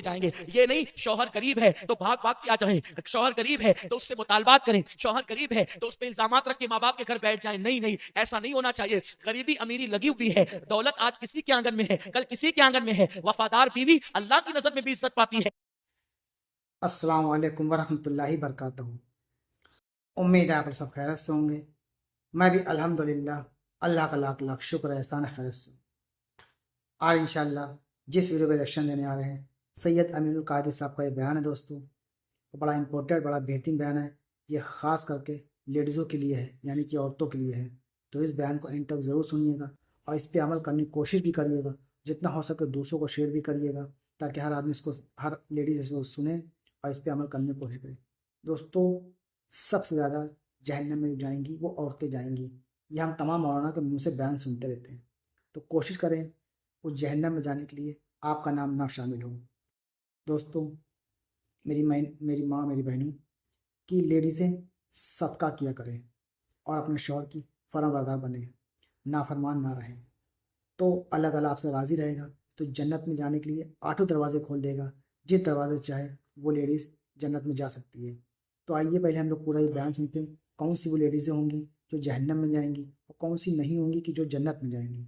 جائیں گے. یہ نہیں شوہر قریب ہے تو بھاگ بھاگ کے آ جائیں, شوہر قریب ہے تو اس سے مطالبات کریں, شوہر قریب ہے تو اس پہ الزامات رکھ کے ماں باپ کے گھر بیٹھ جائیں. نہیں نہیں, ایسا نہیں ہونا چاہیے. غریبی امیری لگی ہوئی ہے, دولت آج کسی کے آنگن میں ہے, کل کسی کے آنگن میں ہے. وفادار بیوی اللہ کی نظر میں بھی عزت پاتی ہے. السلام علیکم ورحمۃ اللہ وبرکاتہ. امید ہے آپ سب خیرت سے ہوں گے. میں بھی الحمدللہ اللہ کا لاکھ لاکھ شکر احسان خیرت سے. آج انشاءاللہ جس ویڈیو پہ ریئیکشن دینے آ رہے ہیں سید امین القادری صاحب کا یہ بیان ہے دوستوں, بڑا امپورٹنٹ, بڑا بہترین بیان ہے. یہ خاص کر کے لیڈیزوں کے لیے ہے, یعنی کہ عورتوں کے لیے ہے. تو اس بیان کو اینڈ تک ضرور سنیے گا اور اس پہ عمل کرنے کی کوشش بھی کریے گا. جتنا ہو سکے دوسروں کو شیئر بھی کریے گا تاکہ ہر آدمی اس کو, ہر لیڈیز اس کو سنے اور اس پہ عمل کرنے کی کوشش کرے. دوستوں, سب سے زیادہ جہنم میں جائیں گی وہ عورتیں جائیں گی. یہ ہم تمام مولانا کے منہ سے بیان سنتے رہتے ہیں. تو کوشش کریں اس جہنم میں جانے کے لیے آپ کا نام نہ شامل ہو. دوستوں, میری ماں, میری بہنوں کی لیڈیزیں صدقہ کیا کریں اور اپنے شوہر کی فرما بردار بنیں, نافرمان نہ رہیں. تو اللہ تعالیٰ آپ سے راضی رہے گا. تو جنت میں جانے کے لیے 8 دروازے کھول دے گا. جس دروازے چاہے وہ لیڈیز جنت میں جا سکتی ہے. تو آئیے پہلے ہم لوگ پورا یہ بیان سنتے ہیں, کون سی وہ لیڈیزیں ہوں گی جو جہنم میں جائیں گی اور کون سی نہیں ہوں گی کہ جو جنت میں جائیں گی.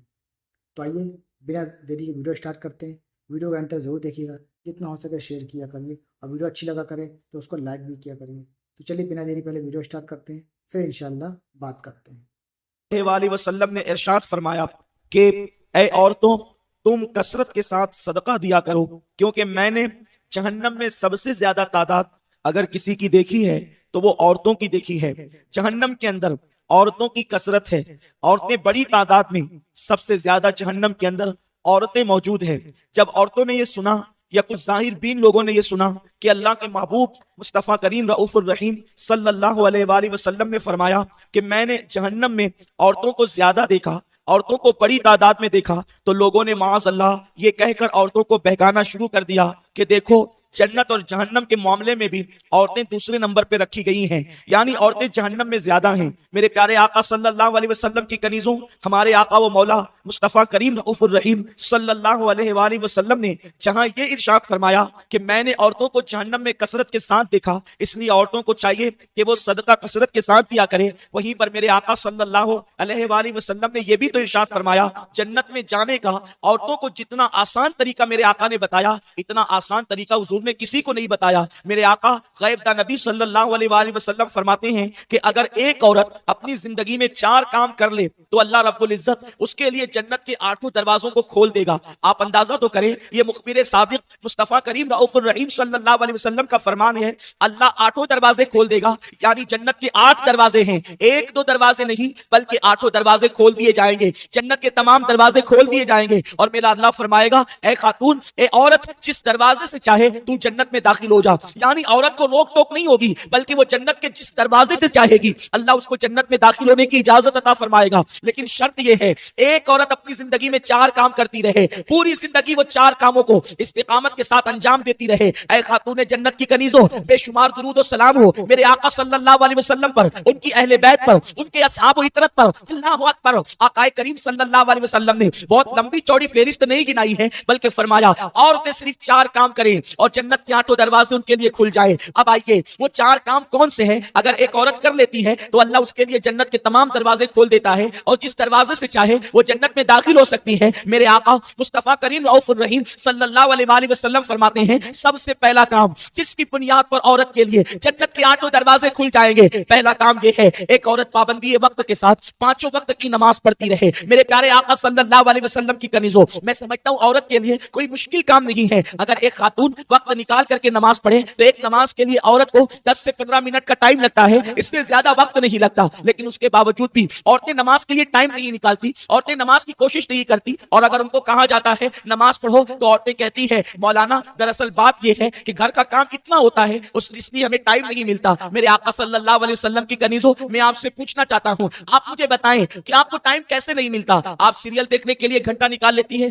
تو آئیے بنا دیری کے ویڈیو اسٹارٹ کرتے ہیں. ویڈیو کا انتظار ضرور دیکھیے گا, جتنا ہو سکے شیئر کیا کریے, اور ویڈیو اچھی لگا کرے تو اس کو لائک بھی کیا کریے. تو چلیے بنا دیری پہلے ویڈیو اسٹارٹ کرتے ہیں, پھر انشاءاللہ بات کرتے ہیں. وآلہ وسلم نے ارشاد فرمایا کہ اے عورتوں, تم کثرت کے ساتھ صدقہ دیا کرو, کیونکہ میں نے جہنم میں سب سے زیادہ تعداد اگر کسی کی دیکھی ہے تو وہ عورتوں کی دیکھی ہے. جہنم کے اندر عورتوں کی کثرت ہے, عورتیں بڑی تعداد میں, سب سے زیادہ جہنم کے اندر عورتیں موجود ہیں. جب عورتوں نے یہ سنا یا کچھ ظاہر بین لوگوں نے یہ سنا کہ اللہ کے محبوب مصطفیٰ کریم رؤوف الرحیم صلی اللہ علیہ وآلہ وسلم نے فرمایا کہ میں نے جہنم میں عورتوں کو زیادہ دیکھا, عورتوں کو بڑی تعداد میں دیکھا, تو لوگوں نے معاذ اللہ یہ کہہ کر عورتوں کو بہکانا شروع کر دیا کہ دیکھو جنت اور جہنم کے معاملے میں بھی عورتیں دوسرے نمبر پہ رکھی گئی ہیں, یعنی عورتیں جہنم میں زیادہ ہیں. میرے پیارے آقا صلی اللہ علیہ وسلم کی کنیزوں, ہمارے آقا و مولا مصطفیٰ کریم رؤوف الرحیم صلی اللہ علیہ وآلہ وسلم نے جہاں یہ ارشاد فرمایا کہ میں نے عورتوں کو جہنم میں کثرت کے ساتھ دیکھا, اس لیے عورتوں کو چاہیے کہ وہ صدقہ کثرت کے ساتھ دیا کریں. وہیں پر میرے آقا صلی اللہ علیہ وآلہ وسلم نے یہ بھی تو ارشاد فرمایا جنت میں جانے کا عورتوں کو جتنا آسان طریقہ میرے آقا نے بتایا, اتنا آسان طریقہ حضور نے کسی کو نہیں بتایا. میرے آقا غیب داں نبی صلی اللہ علیہ وآلہ وسلم فرماتے ہیں کہ اگر ایک عورت اپنی زندگی میں 4 کام کر لے تو اللہ رب العزت اس کے لیے جنت کے 8 دروازوں کو کھول دے گا. آپ اندازہ تو کریں, یہ مخبر صادق مصطفیٰ کریم رؤوف الرحیم صلی اللہ علیہ وسلم کا فرمان ہے, اللہ 8 دروازے کھول دے گا, یعنی جنت کے 8 دروازے ہیں, 1-2 دروازے نہیں بلکہ 8 دروازے کھول دیے جائیں گے. جنت کے تمام دروازے کھول دیے جائیں گے اور میرا اللہ فرمائے گا اے خاتون, اے عورت, جس دروازے سے چاہے تو جنت میں داخل ہو جا. یعنی عورت کو روک ٹوک نہیں ہوگی بلکہ وہ جنت کے جس دروازے سے چاہے گی اللہ اس کو جنت میں داخل ہونے کی اجازت عطا فرمائے گا. لیکن شرط یہ ہے ایک عورت اپنی زندگی میں 4 کام کرتی رہے, پوری زندگی وہ 4 کاموں کو استقامت کے ساتھ انجام دیتی رہے. اے خاتون جنت کی کنیزوں, بے شمار درود و سلام ہو میرے آقا صلی اللہ علیہ وسلم پر, ان کی اہل بیت پر, ان کے اصحاب و اطرت پر. اللہ اکبر. آقا کریم صلی اللہ علیہ وسلم نے بہت لمبی چوڑی فہرست نہیں گنائی ہے بلکہ فرمایا عورتیں صرف 4 کام کریں اور جنت کے 8 دروازے ان کے لیے کھل جائے. اب آئیے وہ 4 کام کون سے ہیں؟ اگر ایک عورت کر لیتی ہے تو اللہ اس کے لیے جنت کے تمام دروازے کھول دیتا ہے اور جس دروازے سے چاہے وہ جنت میں داخل ہو سکتی ہے. میرے آقا مصطفیٰ کریم رؤوف الرحیم صلی اللہ علیہ وآلہ وسلم فرماتے ہیں سب سے پہلا کام جس کی بنیاد پر عورت کے لیے جنت کے 8 دروازے کھل جائیں گے, پہلا کام یہ ہے ایک عورت پابندی وقت کے ساتھ 5 وقت کی نماز پڑھتی رہے. میرے پیارے آقا صلی اللہ علیہ وسلم کی کنیزوں, میں سمجھتا ہوں عورت کے لیے کوئی مشکل کام نہیں ہے اگر ایک خاتون وقت نکال کر کے نماز پڑھے تو ایک نماز کے لیے عورت کو 10 سے 15 منٹ کا ٹائم لگتا ہے, اس سے زیادہ وقت نہیں لگتا. لیکن اس کے باوجود بھی عورتیں نماز کے لیے ٹائم نہیں نکالتی, عورتیں نماز کی کوشش نہیں کرتی. اور اگر ان کو کہا جاتا ہے نماز پڑھو تو عورتیں کہتی ہے مولانا دراصل بات یہ ہے کہ گھر کا کام اتنا ہوتا ہے اس لیے ہمیں ٹائم نہیں ملتا. میرے آقا صلی اللہ علیہ وسلم کی کنیزوں, میں آپ سے پوچھنا چاہتا ہوں آپ مجھے بتائیں کہ آپ کو ٹائم کیسے نہیں ملتا؟ آپ سیریل دیکھنے کے لیے گھنٹہ نکال لیتی ہے,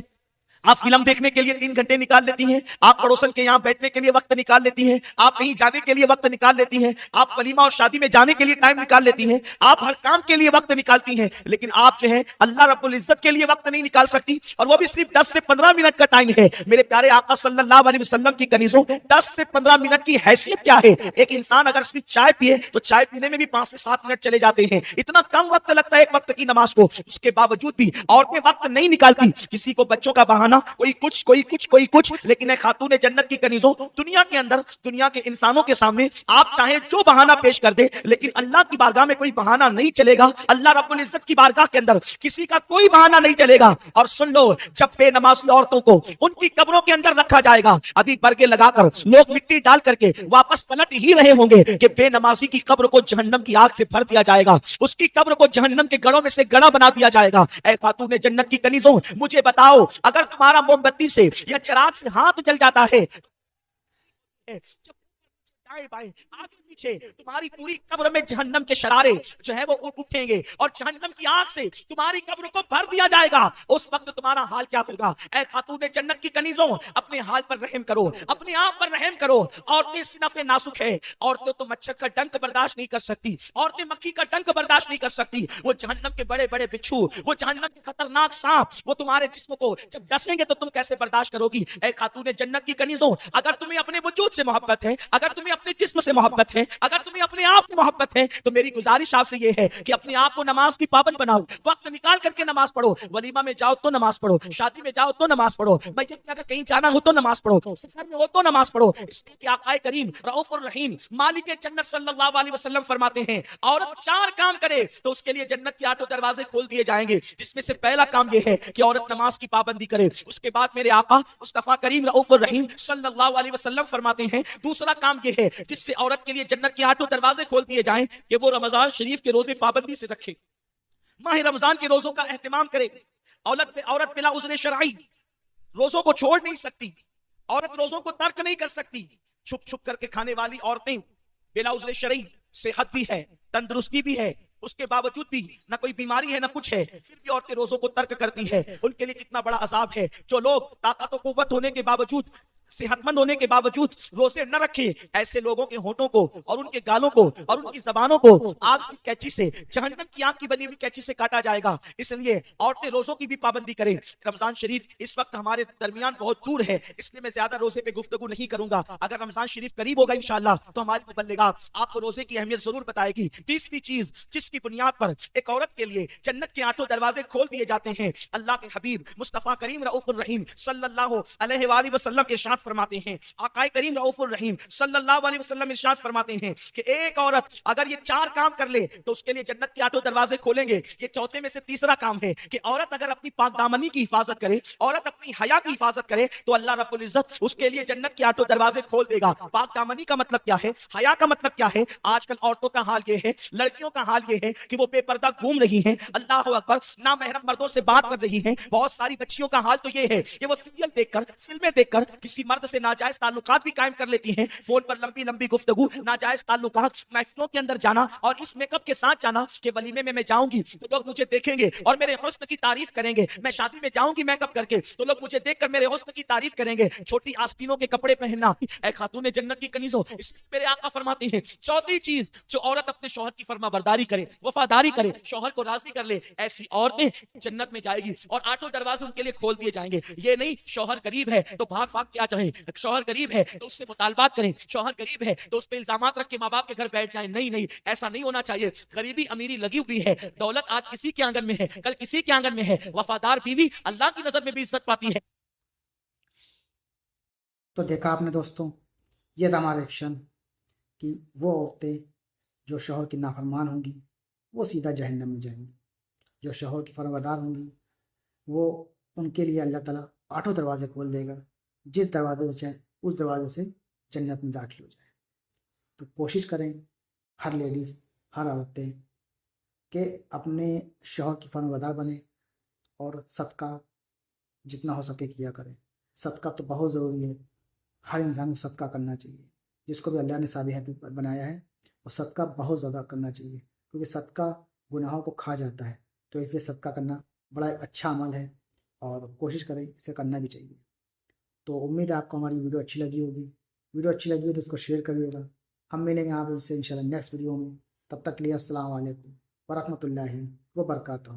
آپ فلم دیکھنے کے لیے 3 گھنٹے نکال لیتی ہیں, آپ پڑوسن کے یہاں بیٹھنے کے لیے وقت نکال لیتی ہیں, آپ کہیں جانے کے لیے وقت نکال لیتی ہیں, آپ ولیمہ اور شادی میں جانے کے لیے ٹائم نکال لیتی ہیں, آپ ہر کام کے لیے وقت نکالتی ہیں, لیکن آپ جو ہے اللہ رب العزت کے لیے وقت نہیں نکال سکتی, اور وہ بھی صرف 10 سے 15 منٹ کا ٹائم ہے. میرے پیارے آقا صلی اللہ علیہ وسلم کی کنیزوں, 10 سے 15 منٹ کی حیثیت کیا ہے؟ ایک انسان اگر صرف چائے پیے تو چائے پینے میں بھی 5 سے 7 منٹ چلے جاتے ہیں, اتنا کم وقت لگتا ہے ایک وقت کی نماز کو. اس کے باوجود بھی عورتیں وقت نہیں نکالتی, کسی کو بچوں کا بہانہ, کوئی کچھ کوئی کچھ کوئی کچھ, لیکن اے خاتون جنت کی کنیزوں, دنیا کے اندر دنیا کے انسانوں کے سامنے آپ چاہے جو بہانہ پیش کر دے, لیکن اللہ کی بارگاہ میں کوئی بہانہ نہیں چلے گا. اللہ رب العزت کی بارگاہ کے اندر کسی کا کوئی بہانہ نہیں چلے گا. اور سن لو, جب بے نمازی عورتوں کو ان کی قبروں کے اندر رکھا جائے گا, ابھی برگے لگا کر لوگ مٹی ڈال کر کے واپس پلٹ ہی رہے ہوں گے کہ بے نمازی کی قبر کو جہنم کی آگ سے بھر دیا جائے گا, اس کی قبر کو جہنم کے گڑوں میں سے گڑا بنا دیا جائے گا. اے خاتون جنت کی کنیزوں, مجھے بتاؤ, اگر تمہارا موم بتی سے یا چراغ سے ہاتھ جل جاتا ہے, دائیں بائیں آگے پیچھے تمہاری پوری قبر میں جہنم کے شرارے جو ہے وہ اٹھیں گے اور جہنم کی آگ سے تمہاری قبر کو بھر دیا جائے گا. اس وقت تمہارا حال کیا ہوگا؟ اے خاتون جنت کی کنیزوں, اپنے حال پر رحم کرو, اپنے آپ پر رحم کرو. عورتیں صنف ناسک ہے, عورتیں تو مچھر کا ڈنک برداشت نہیں کر سکتی, عورتیں مکھی کا ڈنک برداشت نہیں کر سکتی. وہ جہنم کے بڑے بڑے بچھو, وہ جہنم کے خطرناک سانپ, وہ تمہارے جسم کو جب ڈسیں گے تو تم کیسے برداشت کرو گی؟ اے خاتون جنت کی کنیزوں, اگر تمہیں اپنے وجود سے محبت ہے, اگر تمہیں اپنے جسم سے محبت ہے, اگر تمہیں اپنے آپ سے محبت ہے, تو میری گزارش آپ سے یہ ہے کہ اپنے آپ کو نماز کی پابند بناؤ, وقت نکال کر کے نماز پڑھو. ولیمہ میں جاؤ تو نماز پڑھو, شادی میں جاؤ تو نماز پڑھو, مسجد میں اگر کہیں جانا ہو تو نماز پڑھو, سفر میں ہو تو نماز پڑھو. اس لیے کہ آقا کریم رؤوف الرحیم مالک جنت صلی اللہ علیہ وسلم فرماتے ہیں, عورت 4 کام کرے تو اس کے لیے جنت کے 8 دروازے کھول دیے جائیں گے, جس میں سے پہلا کام یہ ہے کہ عورت نماز کی پابندی کرے. اس کے بعد میرے آقا مصطفیٰ کریم رؤوف الرحیم صلی اللہ علیہ وسلم فرماتے ہیں, دوسرا کام یہ ہے جس سے عورت کے لیے جنت کے 8 دروازے کھول دیے جائیں کہ وہ رمضان شریف کے روزے پابندی سے رکھے, ماہ رمضان کے روزوں کا اہتمام کرے. عورت بلا عذر شرعی روزوں کو چھوڑ نہیں سکتی, عورت روزوں کو ترک نہیں کر سکتی. چھپ چھپ کر کے کھانے والی عورتیں بلا عذر شرعی, صحت بھی ہے, تندرستی بھی ہے, اس کے باوجود بھی نہ کوئی بیماری ہے نہ کچھ ہے, پھر بھی عورتیں روزوں کو ترک کرتی ہے. ان کے لیے کتنا بڑا عذاب ہے. جو لوگ طاقت و قوت ہونے کے باوجود, صحت مند ہونے کے باوجود روزے نہ رکھے, ایسے لوگوں کے ہونٹوں کو اور ان کے گالوں کو اور ان کی زبانوں کو آگ کی کینچی سے, جہنم کی آگ کی بنی ہوئی کینچی سے کاٹا جائے گا. اس لیے عورتیں روزوں کی بھی پابندی کریں. رمضان شریف اس وقت ہمارے درمیان بہت دور ہے, اس لیے میں زیادہ روزے پہ گفتگو نہیں کروں گا. اگر رمضان شریف قریب ہوگا انشاءاللہ تو ہماری مبلغات آپ کو روزے کی اہمیت ضرور بتائے گی. تیسری چیز جس کی بنیاد پر ایک عورت کے لیے جنت کے 8 دروازے کھول دیے جاتے ہیں, اللہ کے حبیب مصطفیٰ کریم رؤوف الرحیم صلی اللہ علیہ وآلہ وسلم ارشاد فرماتے ہیں, آقا کریم رؤوف الرحیم صلی اللہ علیہ وسلم ارشاد فرماتے ہیں کہ ایک عورت اگر یہ 4 کام کر لے تو اس کے لیے جنت کے 8 دروازے کھولیں گے. یہ چوتھے میں سے تیسرا کام ہے کہ عورت اگر اپنی پاک دامنی کی حفاظت کرے, عورت اپنی حیا کی حفاظت کرے, تو اللہ رب العزت اس کے لیے جنت کے 8 دروازے کھول دے گا. پاک دامنی کا مطلب کیا ہے, حیا کا مطلب کیا ہے؟ آج کل عورتوں کا حال یہ ہے, لڑکیوں کا حال یہ ہے کہ وہ بے پردہ گھوم رہی ہیں, اللہ اکبر, نامحرم مردوں سے بات کر رہی ہیں. بہت ساری بچیوں کا حال تو یہ ہے کہ وہ سیریل دیکھ کر, فلمیں دیکھ کر کسی مرد سے ناجائز تعلقات بھی قائم کر لیتی ہیں. فون پر لمبی لمبی گفتگو, ناجائز تعلقات, محفلوں کے اندر جانا اور اس میک اپ کے ساتھ جانا کہ ولیمے میں جاؤں گی تو لوگ مجھے دیکھیں گے اور میرے حسن کی تعریف کریں گے, میں شادی میں جاؤں گی میک اپ کر کے تو لوگ مجھے دیکھ کر میرے حسن کی تعریف کریں گے. چھوٹی آستینوں کے کپڑے پہننا. اے خاتون جنت کی کنیزوں, اس میرے آقا فرماتے ہیں چوتھی چیز جو عورت اپنے شوہر کی فرما برداری کرے, وفاداری کرے, شوہر کو راضی کر لے, ایسی عورتیں جنت میں جائے گی اور 8 دروازے ان کے لیے کھول دیے جائیں گے. یہ نہیں شوہر قریب ہے تو بھاگ بھاگ کیا چاہیں, شوہر قریب ہے تو اس سے مطالبات کریں, شوہر قریب ہے تو اس پہ الزامات رکھ کے ماں باپ کے گھر بیٹھ جائیں. نہیں نہیں, ایسا نہیں ہونا چاہیے. غریبی امیری لگی ہوئی ہے, دولت آج کسی کے آنگن میں ہے, کل کسی کے آنگن میں ہے. وفادار بیوی اللہ کی نظر میں بھی عزت پاتی ہے. تو دیکھا آپ نے دوستوں, یہ تھا ہمارا ایکشن کہ وہ عورتیں جو شوہر کی نافرمان ہوں گی وہ سیدھا جہنم میں جائیں گی, جو شوہر کی فرمانبردار ہوں گی وہ ان کے لیے اللہ تعالیٰ 8 دروازے کھول دے گا, جس دروازے سے چاہے اس دروازے سے جنت میں داخل ہو جائے. تو کوشش کریں ہر لیڈیز, ہر عورتیں کہ اپنے شوہر کی فرمانبردار بنیں اور صدقہ جتنا ہو سکے کیا کریں. صدقہ تو بہت ضروری ہے, ہر انسان کو صدقہ کرنا چاہیے. جس کو بھی اللہ نے صابحت بنایا ہے وہ صدقہ بہت زیادہ کرنا چاہیے, کیونکہ صدقہ گناہوں کو کھا جاتا ہے. تو اس لیے صدقہ کرنا بڑا اچھا عمل ہے اور کوشش کریں اسے کرنا بھی چاہیے. تو امید ہے آپ کو ہماری ویڈیو اچھی لگی ہوگی. ویڈیو اچھی لگی ہو تو اس کو شیئر کریے گا. ہم ملیں گے آپ سے انشاءاللہ نیکسٹ ویڈیو میں. تب تک کے لیے السلام علیکم ورحمۃ اللہ وبرکاتہ.